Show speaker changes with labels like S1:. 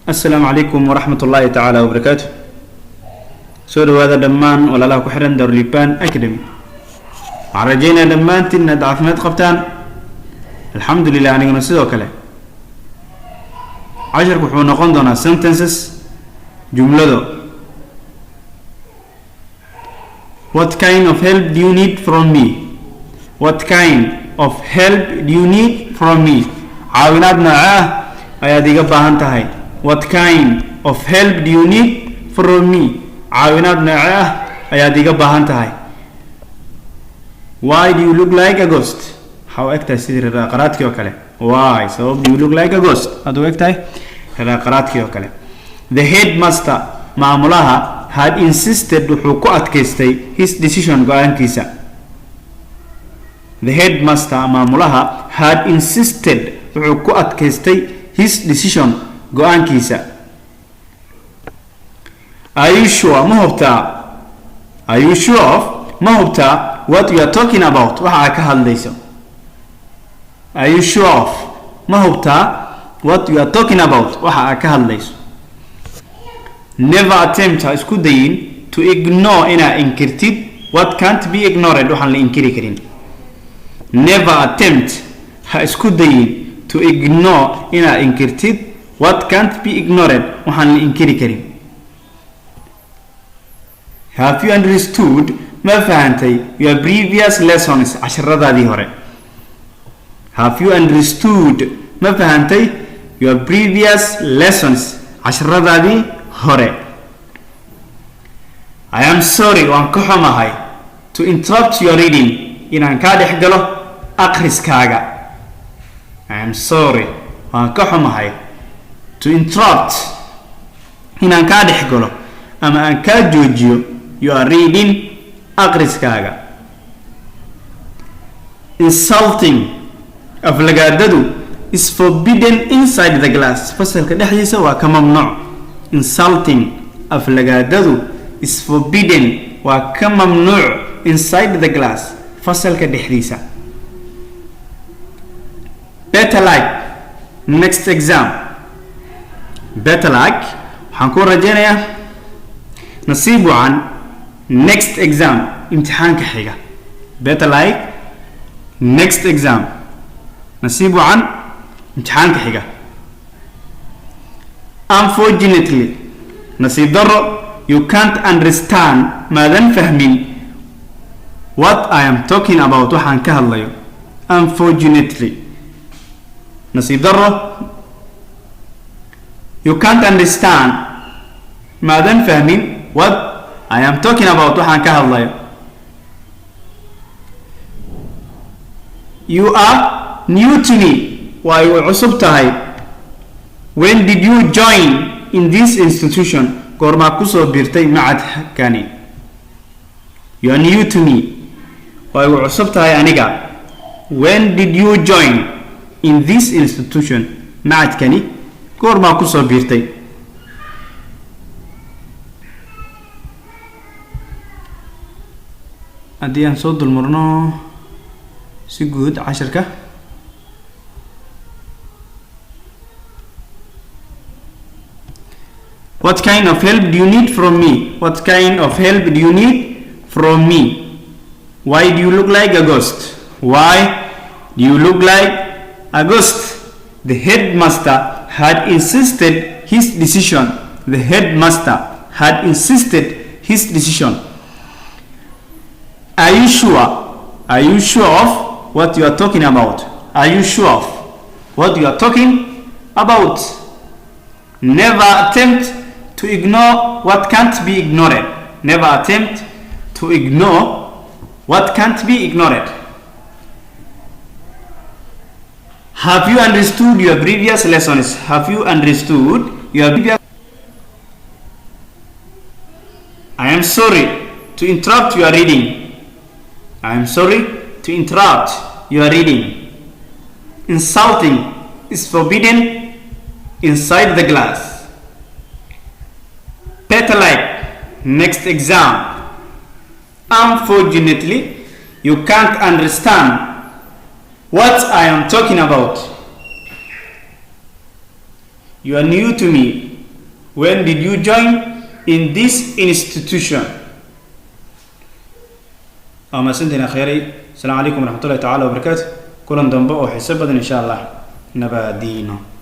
S1: السلام عليكم ورحمة الله تعالى وبركاته. سورة هذا دمان ولا لا كحرن دريبان أكاديمي. عرجينا دمان تنا دعفنات قبتان. الحمد لله أنا نسيت وكله. عشر كحون قندنا sentences جملة دو. What kind of help do you need from me? What kind of help do you need from me? عاونات معاه أيا ديجا بهانتهاي. What kind of help do you need from me? عاونات معاه أيا ديجا بهانتهاي. Why do you look like a ghost? how أكتسير القرات كيو كله. Why so do you look like a ghost? هذا أكتاي القرات كيو كله. The headmaster معمولها had insisted وحكوات كيستي his decision قان كيسا. The headmaster معمولها had insisted وحكوات كيستي his decision قان كيسا. Are you sure ما هو بتاع Are you sure ما هو بتاع what you are talking about وحاك هالليسو. Are you sure ما هو بتاع what you are talking about وحاك هالليسو. Never attempt اسكو دين to ignore إنا إنكرتيد what can't be ignored وحن لإنكري كرين. Never attempt اسكو دين to ignore إنا إنكرتيد what can't be ignored وحن لإنكري كرين. Have you understood ما فهمتي your previous lessons عشرة دي هوري. Have you understood ما فهمتي your previous lessons عشرة دي هوري. I am sorry وان كحمهاي to interrupt your reading إن أن كاد يحقله أقرس كاغا. I am sorry وان كحمهاي to interrupt إن أن كاد يحقله أما أن كاد جوجيو you are reading أقرس كاغا. Insulting أفلقاددو is forbidden inside the glass. فصل كدحيسة وكممنوع. Insulting أفلقاددو is forbidden وكممنوع inside the glass. فصل كدحيسة. Better like next exam. Better like حنكون رجينا نصيبه عن next exam امتحان كحيقة. Better like next exam نصيبه عن امتحان كحيقة. Unfortunately نصيب ضر you can't understand ماذا فهمين what I am talking about وحان كهالله. Unfortunately نصيب ضر you can't understand ماذا فهمين what I am talking about وحان كهالله. You are new to me وعصبتهاي. When did you join in this institution? قرما كسو بيرتي معد كاني. You are new to me وعصبتهاي أنيقا. When did you join in this institution? معد كاني قرما كسو بيرتي. أدي أنصد المرنو سجود عشركة. What kind of help do you need from me? What kind of help do you need from me? Why do you look like a ghost? Why do you look like a ghost? The headmaster had insisted his decision. The headmaster had insisted his decision. Are you sure? Are you sure of what you are talking about? Are you sure of what you are talking about? Never attempt to ignore what can't be ignored. Never attempt to ignore what can't be ignored. Have you understood your previous lessons? Have you understood your previous? I am sorry to interrupt your reading. I am sorry to interrupt your reading. Insulting is forbidden inside the glass. Better like next exam. Unfortunately, you can't understand what I am talking about. You are new to me when did you join in this institution أما سنتنا خيري السلام عليكم ورحمة الله تعالى وبركاته كلن دنبا وحساب إن شاء الله نبادينا